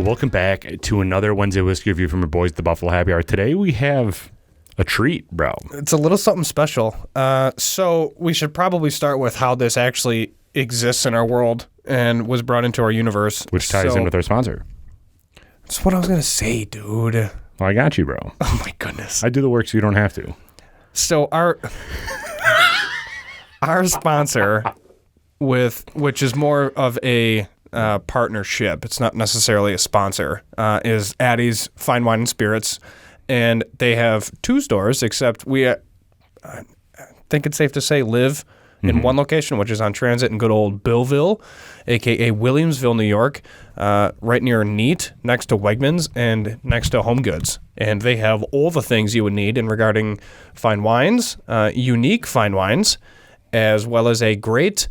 Welcome back to another Wednesday whiskey review from your boys at the Buffalo Happy Hour. Today we have a treat, bro. It's a little something special. So we should probably start with how this actually exists in our world and was brought into our universe. Which ties in with our sponsor. That's what I was going to say, dude. Well, I got you, bro. Oh, my goodness. I do the work so you don't have to. So our sponsor, which is more of a partnership, it's not necessarily a sponsor, is Addie's Fine Wine and Spirits. And they have two stores, except we, I think it's safe to say, live in one location, which is on Transit in good old Billville, a.k.a. Williamsville, New York, right near Neat, next to Wegmans and next to Home Goods. And they have all the things you would need in regarding fine wines, unique fine wines, as well as a great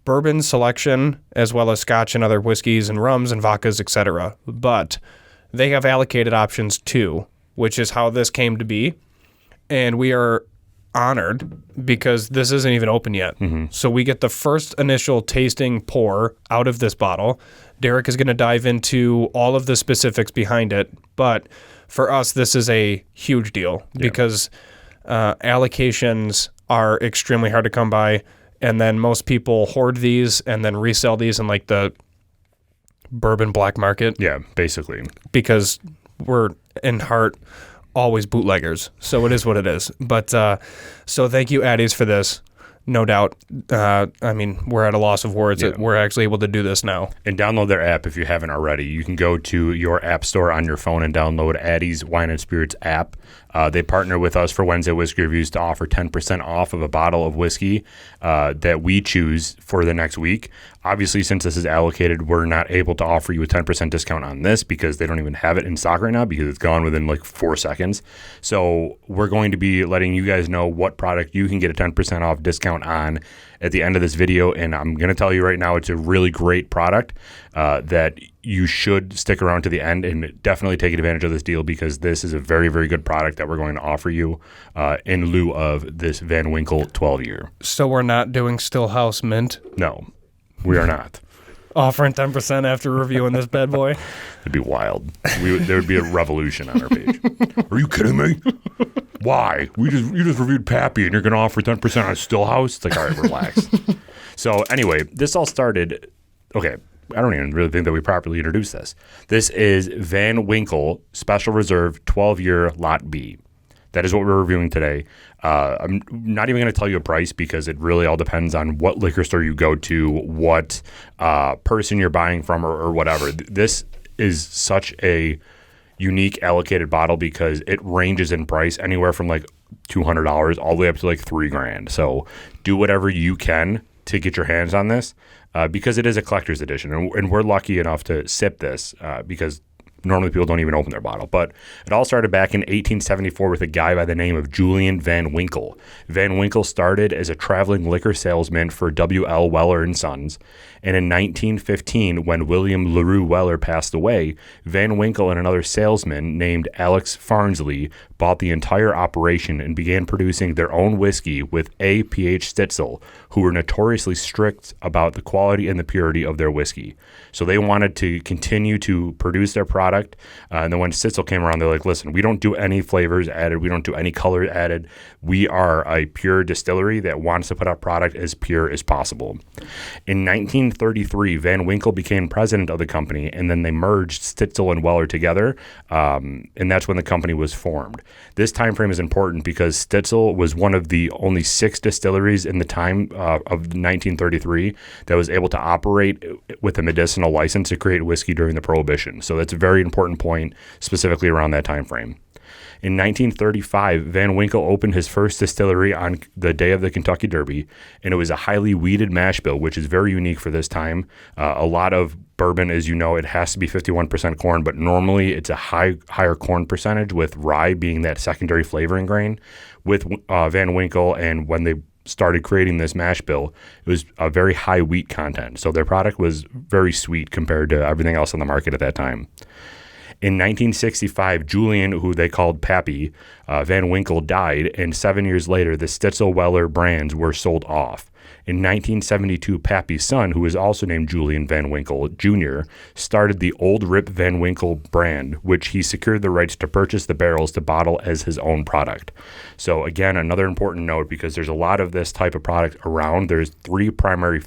bourbon selection, as well as scotch and other whiskeys and rums and vodkas, etc. But they have allocated options too, which is how this came to be. And we are honored because this isn't even open yet. So we get the first initial tasting pour out of this bottle. Derek is going to dive into all of the specifics behind it. But for us, this is a huge deal because allocations are extremely hard to come by. And then most people hoard these and then resell these in like the bourbon black market. Yeah, basically. Because we're in heart always bootleggers. So it is what it is. But so thank you, Addie's, for this. No doubt. I mean, we're at a loss of words. Yeah. We're actually able to do this now. And download their app if you haven't already. You can go to your app store on your phone and download Addie's Wine and Spirits app. They partner with us for Wednesday Whiskey Reviews to offer 10% off of a bottle of whiskey that we choose for the next week. Obviously, since this is allocated, we're not able to offer you a 10% discount on this because they don't even have it in stock right now because it's gone within like 4 seconds. So we're going to be letting you guys know what product you can get a 10% off discount on at the end of this video. And I'm going to tell you right now, it's a really great product that you should stick around to the end and definitely take advantage of this deal because this is a very, very good product that we're going to offer you in lieu of this Van Winkle 12-year. So we're not doing Stillhouse Mint? No, we are not. Offering 10% after reviewing this bad boy? It'd be wild. There would be a revolution on our page. Are you kidding me? Why? You just reviewed Pappy and you're going to offer 10% on Stillhouse? It's like, all right, relax. So anyway, this all started, okay, I don't even really think that we properly introduced this. This is Van Winkle Special Reserve 12-year Lot B. That is what we're reviewing today. I'm not even going to tell you a price because it really all depends on what liquor store you go to, what person you're buying from or whatever. This is such a unique allocated bottle because it ranges in price anywhere from like $200 all the way up to like $3,000. So do whatever you can to get your hands on this because it is a collector's edition. And we're lucky enough to sip this because normally people don't even open their bottle. But it all started back in 1874 with a guy by the name of Julian Van Winkle. Van Winkle started as a traveling liquor salesman for W.L. Weller and Sons. And in 1915, when William LaRue Weller passed away, Van Winkle and another salesman named Alex Farnsley bought the entire operation and began producing their own whiskey with A.P.H. Stitzel, who were notoriously strict about the quality and the purity of their whiskey. So they wanted to continue to produce their product. And then when Stitzel came around, they're like, listen, we don't do any flavors added. We don't do any color added. We are a pure distillery that wants to put out product as pure as possible. In 1933, Van Winkle became president of the company, and then they merged Stitzel and Weller together, and that's when the company was formed. This time frame is important because Stitzel was one of the only 6 distilleries in the time of 1933 that was able to operate with a medicinal license to create whiskey during the Prohibition. So that's a very important point specifically around that time frame. In 1935, Van Winkle opened his first distillery on the day of the Kentucky Derby, and it was a highly wheated mash bill, which is very unique for this time. A lot of bourbon, as you know, it has to be 51% corn, but normally it's a higher corn percentage, with rye being that secondary flavoring grain. With Van Winkle, and when they started creating this mash bill, it was a very high wheat content. So their product was very sweet compared to everything else on the market at that time. In 1965, Julian, who they called Pappy, Van Winkle, died, and 7 years later, the Stitzel-Weller brands were sold off. In 1972, Pappy's son, who was also named Julian Van Winkle Jr., started the Old Rip Van Winkle brand, which he secured the rights to purchase the barrels to bottle as his own product. So again, another important note, because there's a lot of this type of product around. There's three primary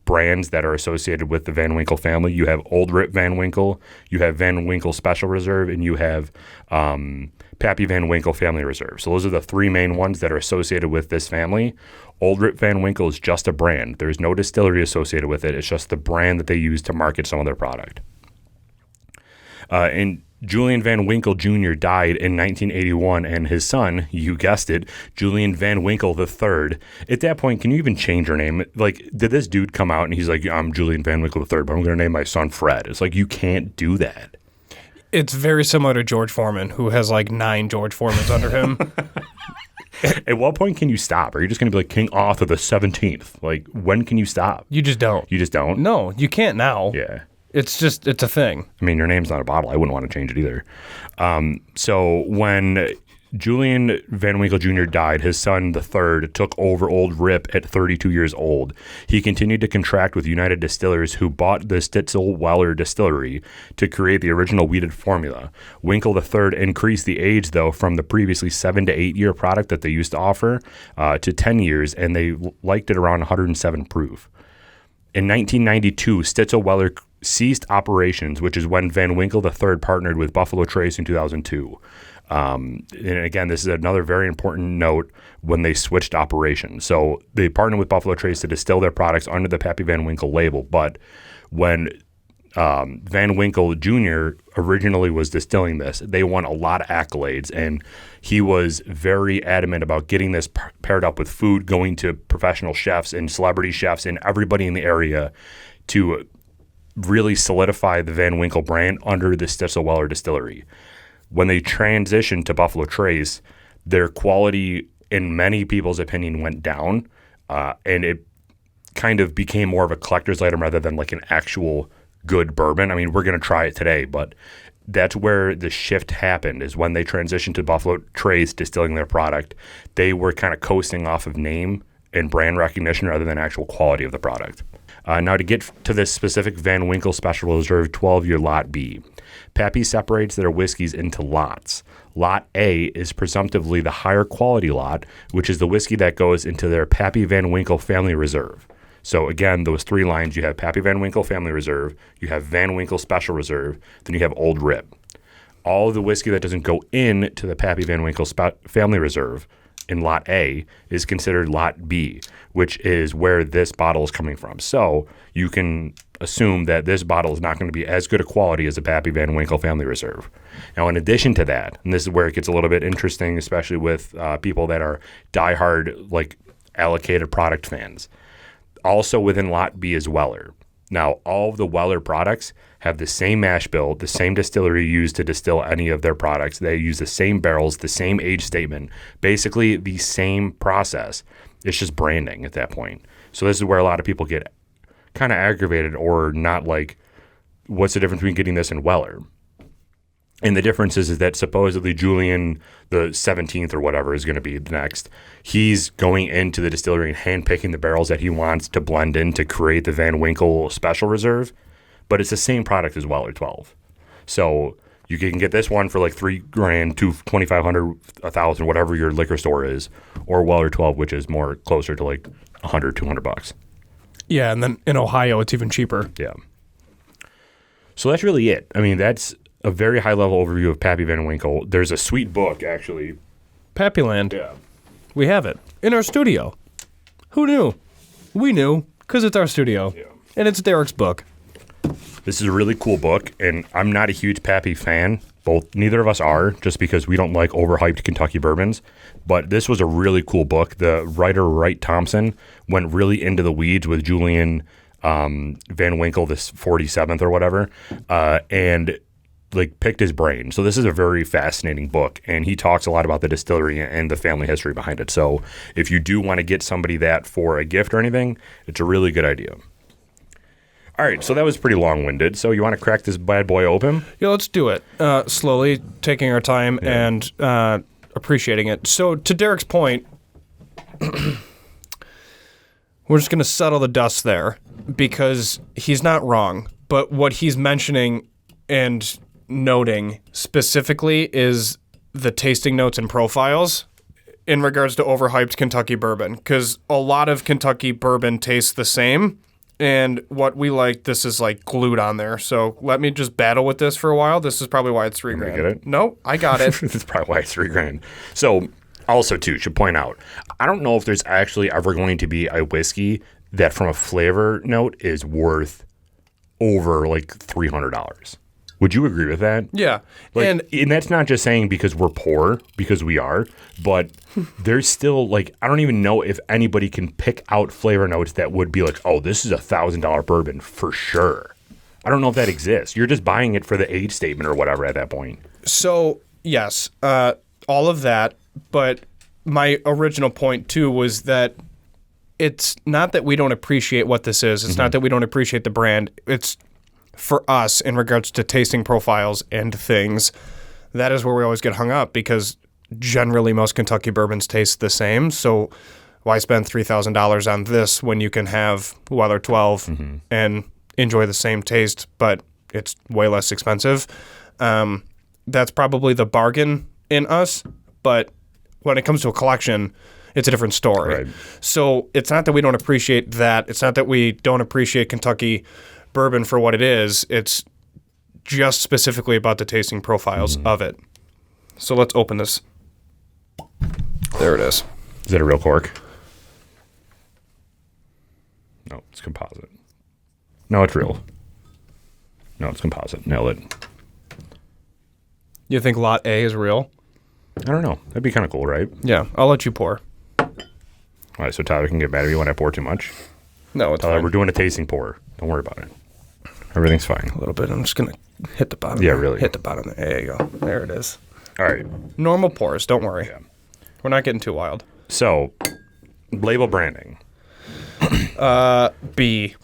brands that are associated with the Van Winkle family. You have Old Rip Van Winkle, you have Van Winkle Special Reserve, and you have Pappy Van Winkle Family Reserve. So those are the three main ones that are associated with this family. Old Rip Van Winkle is just a brand. There's no distillery associated with it. It's just the brand that they use to market some of their product. And Julian Van Winkle Jr. died in 1981, and his son, you guessed it, Julian Van Winkle III. At that point, can you even change your name? Like, did this dude come out and he's like, I'm Julian Van Winkle III, but I'm going to name my son Fred? It's like, you can't do that. It's very similar to George Foreman, who has like 9 George Foremans under him. At what point can you stop? Are you just going to be like King Arthur the 17th? Like, when can you stop? You just don't. You just don't? No, you can't now. Yeah. It's a thing. I mean, your name's not a bottle. I wouldn't want to change it either. So when Julian Van Winkle Jr. died, his son, the third, took over Old Rip at 32 years old. He continued to contract with United Distillers, who bought the Stitzel-Weller Distillery to create the original wheated formula. Winkle III increased the age, though, from the previously 7 to 8 year product that they used to offer to 10 years, and they liked it around 107 proof. In 1992, Stitzel-Weller ceased operations, which is when Van Winkle III partnered with Buffalo Trace in 2002. And again, this is another very important note when they switched operations. So they partnered with Buffalo Trace to distill their products under the Pappy Van Winkle label. But when Van Winkle Jr. originally was distilling this, they won a lot of accolades, and he was very adamant about getting this paired up with food, going to professional chefs and celebrity chefs and everybody in the area to really solidify the Van Winkle brand under the Stitzel-Weller Distillery. When they transitioned to Buffalo Trace, their quality, in many people's opinion, went down, and it kind of became more of a collector's item rather than like an actual good bourbon. I mean, we're going to try it today, but that's where the shift happened, is when they transitioned to Buffalo Trace distilling their product. They were kind of coasting off of name and brand recognition rather than actual quality of the product. Now, to get to this specific Van Winkle Special Reserve 12-year Lot B, Pappy separates their whiskeys into lots. Lot A is presumptively the higher quality lot, which is the whiskey that goes into their Pappy Van Winkle Family Reserve. So again, those three lines, you have Pappy Van Winkle Family Reserve, you have Van Winkle Special Reserve, then you have Old Rip. All of the whiskey that doesn't go into the Pappy Van Winkle Family Reserve in Lot A is considered Lot B, which is where this bottle is coming from. So you can assume that this bottle is not going to be as good a quality as a Pappy Van Winkle Family Reserve. Now, in addition to that, and this is where it gets a little bit interesting, especially with people that are diehard, like, allocated product fans, also within Lot B is Weller. Now, all of the Weller products have the same mash bill, the same distillery used to distill any of their products. They use the same barrels, the same age statement, basically the same process. It's just branding at that point. So this is where a lot of people get kind of aggravated or not, like, what's the difference between getting this and Weller? And the difference is that supposedly Julian the 17th or whatever is going to be the next. He's going into the distillery and handpicking the barrels that he wants to blend in to create the Van Winkle Special Reserve. But it's the same product as Weller 12. So you can get this one for like $3,000 to $2,500, $1,000, whatever your liquor store is, or Weller 12, which is more closer to like $100, $200. Yeah, and then in Ohio, it's even cheaper. Yeah. So that's really it. I mean, that's a very high-level overview of Pappy Van Winkle. There's a sweet book, actually. Pappyland. Yeah. We have it in our studio. Who knew? We knew, because it's our studio. Yeah. And it's Derek's book. This is a really cool book, and I'm not a huge Pappy fan. Neither of us are, just because we don't like overhyped Kentucky bourbons. But this was a really cool book. The writer, Wright Thompson, went really into the weeds with Julian Van Winkle, this 47th or whatever, and like picked his brain. So this is a very fascinating book, and he talks a lot about the distillery and the family history behind it. So if you do want to get somebody that for a gift or anything, it's a really good idea. All right, so that was pretty long-winded. So you want to crack this bad boy open? Yeah, let's do it. Slowly, taking our time and appreciating it. So to Derek's point, we're just going to settle the dust there because he's not wrong. But what he's mentioning and noting specifically is the tasting notes and profiles in regards to overhyped Kentucky bourbon, because a lot of Kentucky bourbon tastes the same, and what we like, this is like glued on there. So let me just battle with this for a while. This is probably why it's $3,000. Get it? No, I got it. This is probably why it's $3,000. So also, too, should point out, I don't know if there's actually ever going to be a whiskey that from a flavor note is worth over like $300. Would you agree with that? Yeah. And that's not just saying because we're poor, because we are, but there's still like, I don't even know if anybody can pick out flavor notes that would be like, oh, this is $1,000 bourbon for sure. I don't know if that exists. You're just buying it for the age statement or whatever at that point. So, yes, all of that, but my original point too was that it's not that we don't appreciate what this is. It's not that we don't appreciate the brand. It's for us in regards to tasting profiles and things. That is where we always get hung up because generally most Kentucky bourbons taste the same. So why spend $3,000 on this when you can have Weller 12 and enjoy the same taste, but it's way less expensive? That's probably the bargain in us, but when it comes to a collection, it's a different story. Right. So it's not that we don't appreciate that. It's not that we don't appreciate Kentucky bourbon for what it is. It's just specifically about the tasting profiles of it. So let's open this. There it is. Is that a real cork? No, it's composite. No, it's real. No, it's composite. Nailed it. You think Lot A is real? I don't know. That'd be kind of cool, right? Yeah, I'll let you pour. All right, so Tyler can get mad at me when I pour too much. No, it's Tyler, fine. we're doing a tasting pour. Don't worry about it. Everything's fine. A little bit. I'm just going to hit the bottom. Yeah, there. really. Hit the bottom there. There you go. There it is. All right. Normal pours. Don't worry. Yeah. We're not getting too wild. So, label branding. B.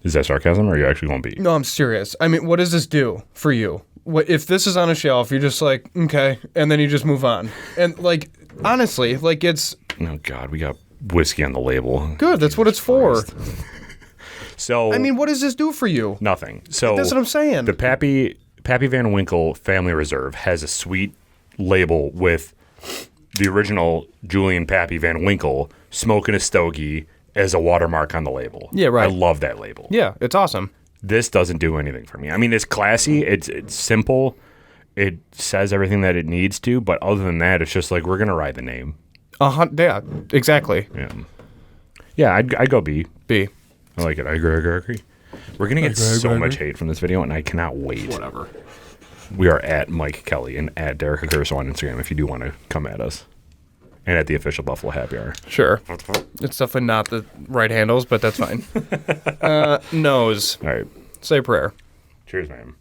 Is that sarcasm or are you actually going to be? No, I'm serious. I mean, what does this do for you? What if this is on a shelf, you're just like, okay, and then you just move on. And like, honestly, like it's... Oh, God, we got whiskey on the label. Good, that's what it's for. So... I mean, what does this do for you? Nothing. So That's what I'm saying. The Pappy Van Winkle Family Reserve has a sweet label with the original Julian Pappy Van Winkle smoking a stogie as a watermark on the label. Yeah, right. I love that label. Yeah, it's awesome. This doesn't do anything for me. I mean, it's classy. It's simple. It says everything that it needs to. But other than that, it's just like we're going to ride the name. Yeah, exactly. Yeah, I'd go B. B. I like it. I agree. We're going to get so much hate from this video, and I cannot wait. Whatever. We are at Mike Kelly and at Derek Accurso on Instagram if you do want to come at us. And at the official Buffalo Happy Hour. Sure. It's definitely not the right handles, but that's fine. Nose. All right. Say a prayer. Cheers, man.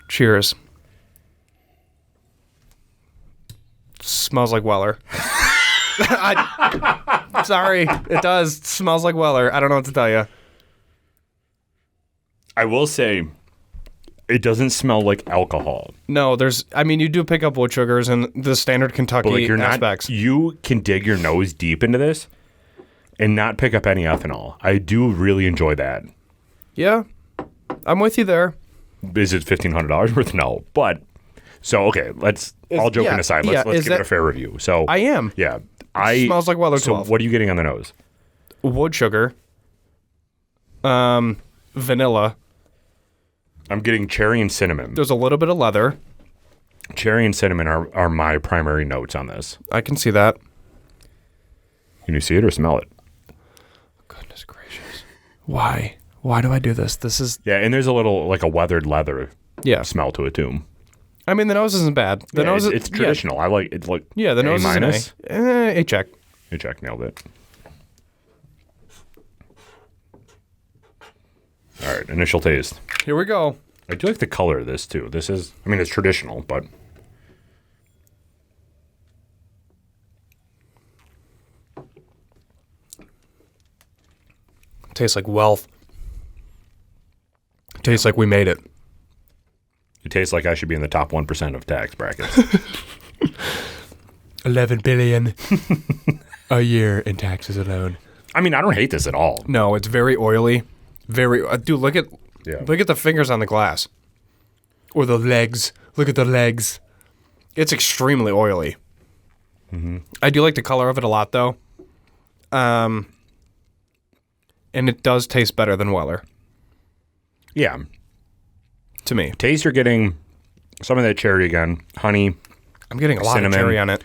Cheers. Smells like Weller. Sorry, it does. It smells like Weller. I don't know what to tell you. I will say, it doesn't smell like alcohol. No, you do pick up wood sugars and the standard Kentucky But like aspects. you can dig your nose deep into this and not pick up any ethanol. I do really enjoy that. Yeah, I'm with you there. Is it $1,500 worth? No. But, so, okay, all joking aside, let's give it a fair review. So I am. Yeah. Smells like Weller 12. So what are you getting on the nose? Wood sugar. Vanilla. I'm getting cherry and cinnamon. There's a little bit of leather. Cherry and cinnamon are my primary notes on this. I can see that. Can you see it or smell it? Goodness gracious. Why? Why do I do this? This is... Yeah, and there's a little, like a weathered leather smell to it, too. I mean, the nose isn't bad. The nose it's traditional. Yeah. I like it's like the nose is an A. A check. A check, nailed it. All right, initial taste. Here we go. I do like the color of this, too. This is, I mean, it's traditional, but... tastes like wealth. It tastes like we made it. It tastes like I should be in the top 1% of tax brackets. 11 billion a year in taxes alone. I mean, I don't hate this at all. No, it's very oily. Very dude, look at the fingers on the glass. Or the legs. Look at the legs. It's extremely oily. Mm-hmm. I do like the color of it a lot, though. And it does taste better than Weller. Yeah. To me. Taste, you're getting some of that cherry again. Honey. I'm getting a lot of cherry on it.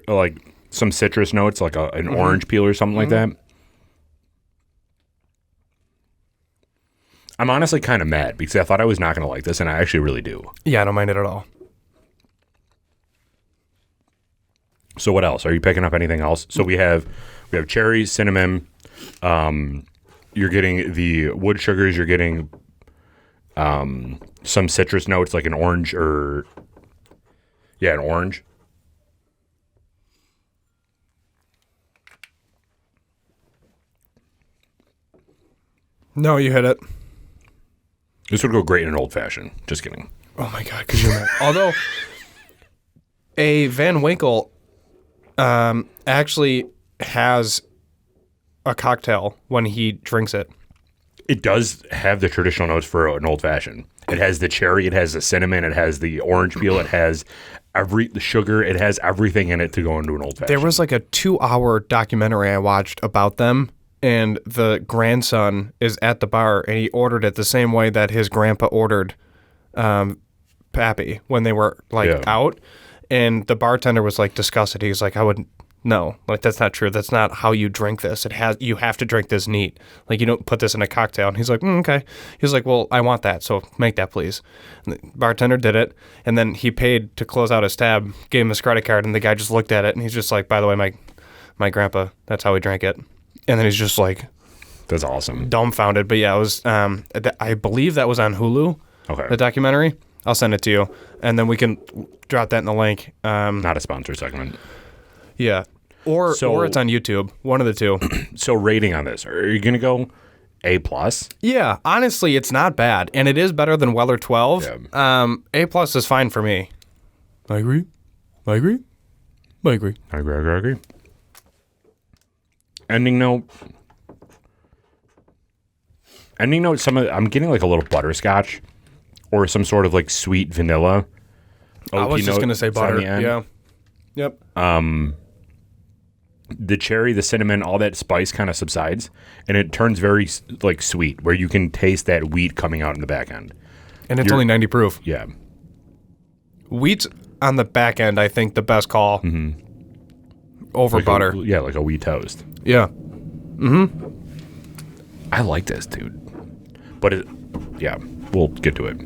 Like some citrus notes, like an orange peel or something like that. I'm honestly kind of mad because I thought I was not going to like this, and I actually really do. Yeah, I don't mind it at all. So what else? Are you picking up anything else? So we have cherry, cinnamon. You're getting the wood sugars. You're getting some citrus notes like an orange an orange. No, you hit it. This would go great in an old fashioned. Just kidding. Oh my God, because you're mad. Although a Van Winkle actually has a cocktail when he drinks it. It does have the traditional notes for an old fashioned. It has the cherry, it has the cinnamon, it has the orange peel, it has the sugar, it has everything in it to go into an old fashioned. There was like a 2-hour documentary I watched about them, and the grandson is at the bar, and he ordered it the same way that his grandpa ordered Pappy when they were out, and the bartender was like disgusted. He's like, no, like that's not true. That's not how you drink this. You have to drink this neat. Like you don't put this in a cocktail. And he's like, okay. He's like, well, I want that, so make that, please. And the bartender did it, and then he paid to close out his tab, gave him his credit card, and the guy just looked at it, and he's just like, by the way, my grandpa, that's how he drank it. And then he's just like, that's awesome, dumbfounded. But yeah, it was. I believe that was on Hulu. Okay, the documentary. I'll send it to you, and then we can drop that in the link. Not a sponsor segment. Yeah. Or it's on YouTube. One of the two. So rating on this. Are you going to go A+? Yeah. Honestly, it's not bad. And it is better than Weller 12. Yeah. A+ is fine for me. I agree. Ending note. I'm getting like a little butterscotch or some sort of like sweet vanilla. I was just going to say butter. Yeah. Yep. The cherry, the cinnamon, all that spice kind of subsides, and it turns very like sweet, where you can taste that wheat coming out in the back end. And it's only 90 proof. Yeah. Wheat's on the back end, I think, the best call over like butter. Like a wheat toast. Yeah. I like this, dude. But we'll get to it.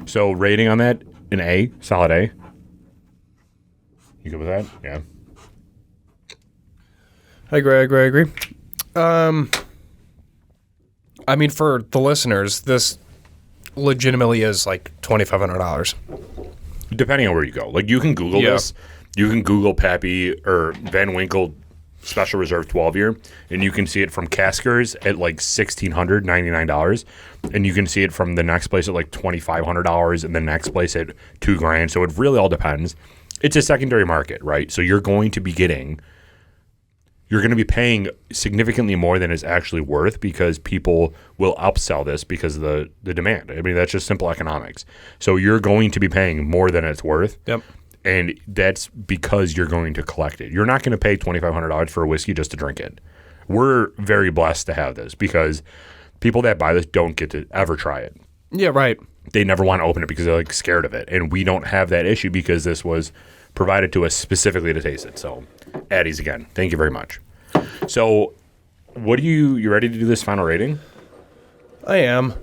So rating on that, an A, solid A. You good with that? Yeah. I agree. I mean, for the listeners, this legitimately is like $2,500. Depending on where you go. Like, you can Google this. You can Google Pappy or Van Winkle Special Reserve 12-year, and you can see it from Caskers at like $1,699, and you can see it from the next place at like $2,500, and the next place at $2,000. So it really all depends. It's a secondary market, right? So you're going to be paying significantly more than it's actually worth because people will upsell this because of the demand. I mean, that's just simple economics. So you're going to be paying more than it's worth. Yep. And that's because you're going to collect it. You're not going to pay $2,500 for a whiskey just to drink it. We're very blessed to have this because people that buy this don't get to ever try it. Yeah, right. They never want to open it because they're like scared of it. And we don't have that issue because this was provided to us specifically to taste it. So Addie's again, thank you very much. So what you ready to do this final rating? I am.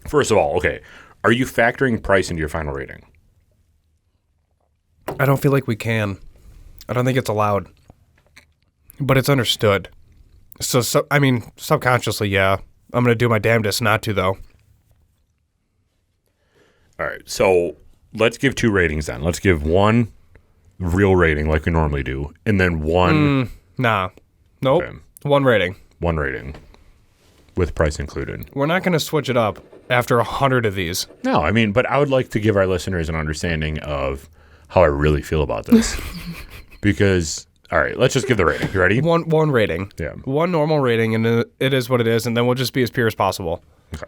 First of all, okay. Are you factoring price into your final rating? I don't feel like we can. I don't think it's allowed. But it's understood. So I mean, subconsciously, yeah. I'm going to do my damnedest not to, though. All right. So let's give 2 ratings then. Let's give 1 real rating like we normally do, and then 1... Nah. Nope. Okay. 1 rating. 1 rating with price included. We're not going to switch it up after 100 of these. No, I mean, but I would like to give our listeners an understanding of how I really feel about this. Because, all right, let's just give the rating. You ready? One rating. Yeah. 1 normal rating, and it is what it is, and then we'll just be as pure as possible. Okay.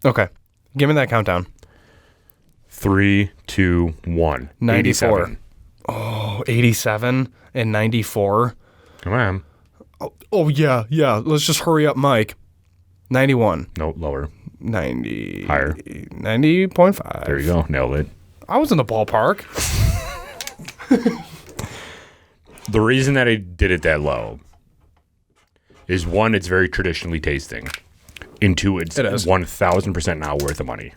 Okay. Give me that countdown. 3, 2, 1. 94. 87. Oh, 87 and 94. Come on. Oh, yeah. Let's just hurry up, Mike. 91. No, lower. 90. Higher. 90.5. There you go. Nailed it. I was in the ballpark. The reason that I did it that low is 1, it's very traditionally tasting. And 2, it's 1,000% not worth the money,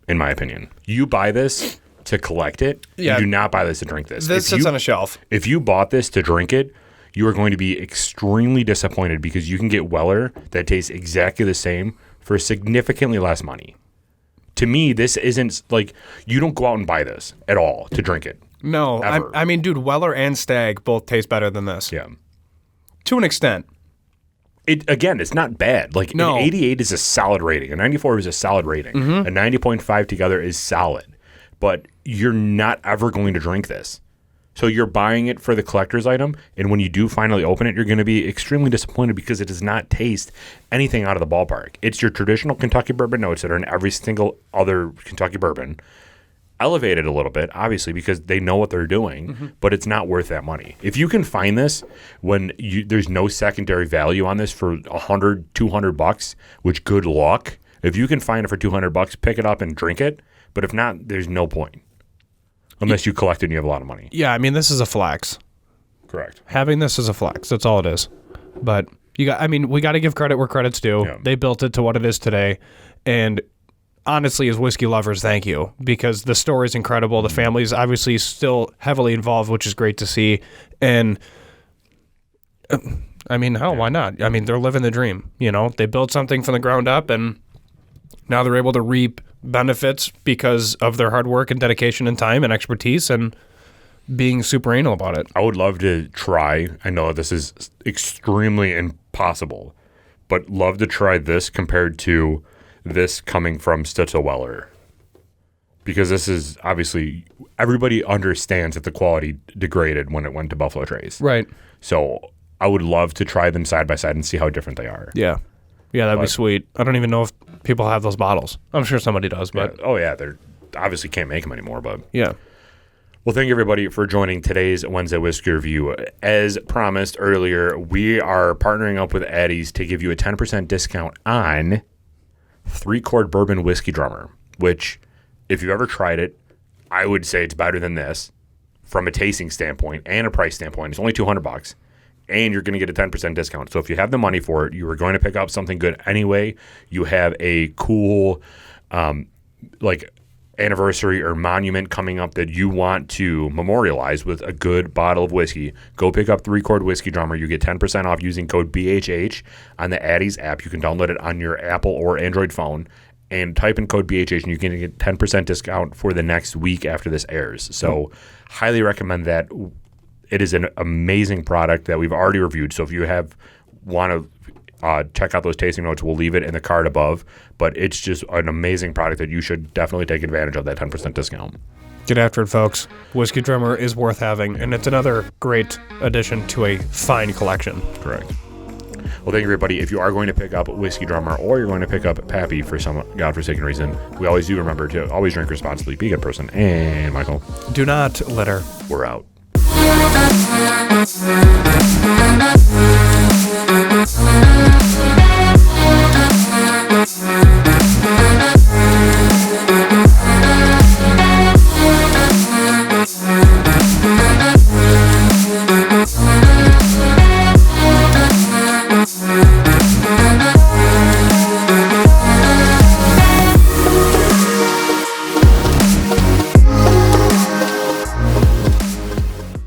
in my opinion. You buy this to collect it. Yeah. You do not buy this to drink this. This sits on a shelf. If you bought this to drink it, you are going to be extremely disappointed because you can get Weller that tastes exactly the same for significantly less money. To me, this isn't like you don't go out and buy this at all to drink it. No, I mean, dude, Weller and Stag both taste better than this. Yeah. To an extent. It's not bad. Like, no. An 88 is a solid rating. A 94 is a solid rating. Mm-hmm. A 90.5 together is solid. But you're not ever going to drink this. So you're buying it for the collector's item, and when you do finally open it, you're going to be extremely disappointed because it does not taste anything out of the ballpark. It's your traditional Kentucky bourbon notes that are in every single other Kentucky bourbon, elevated a little bit, obviously, because they know what they're doing, but it's not worth that money. If you can find this when there's no secondary value on this for $100, $200, which good luck. If you can find it for $200, pick it up and drink it. But if not, there's no point. Unless you collect it and you have a lot of money. Yeah, I mean, this is a flex. Correct. Having this is a flex. That's all it is. But we got to give credit where credit's due. Yeah. They built it to what it is today. And honestly, as whiskey lovers, thank you. Because the story is incredible. The family's obviously still heavily involved, which is great to see. And I mean, hell, why not? I mean, they're living the dream. You know, they built something from the ground up, and now they're able to reap benefits because of their hard work and dedication and time and expertise and being super anal about it. I would love to try. I know this is extremely impossible, but love to try this compared to this coming from Stitzel Weller. Because this is obviously, everybody understands that the quality degraded when it went to Buffalo Trace. Right. So I would love to try them side by side and see how different they are. Yeah. Yeah, that'd be sweet. I don't even know if people have those bottles. I'm sure somebody does, but... Yeah. Oh, yeah. They're obviously can't make them anymore, but... Yeah. Well, thank you, everybody, for joining today's Wednesday Whiskey Review. As promised earlier, we are partnering up with Addie's to give you a 10% discount on 3-Chord Bourbon Whiskey Drummer, which, if you've ever tried it, I would say it's better than this from a tasting standpoint and a price standpoint. It's only $200. And you're going to get a 10% discount. So if you have the money for it, you are going to pick up something good anyway. You have a cool, anniversary or monument coming up that you want to memorialize with a good bottle of whiskey. Go pick up 3-Chord Whiskey Drummer. You get 10% off using code BHH on the Addie's app. You can download it on your Apple or Android phone and type in code BHH, and you can get 10% discount for the next week after this airs. So highly recommend that. It is an amazing product that we've already reviewed. So if you want to check out those tasting notes, we'll leave it in the card above. But it's just an amazing product that you should definitely take advantage of, that 10% discount. Get after it, folks. Whiskey Drummer is worth having, and it's another great addition to a fine collection. Correct. Well, thank you, everybody. If you are going to pick up Whiskey Drummer or you're going to pick up Pappy for some godforsaken reason, we always do remember to always drink responsibly, be a good person. And Michael, do not litter. We're out. We'll be right back.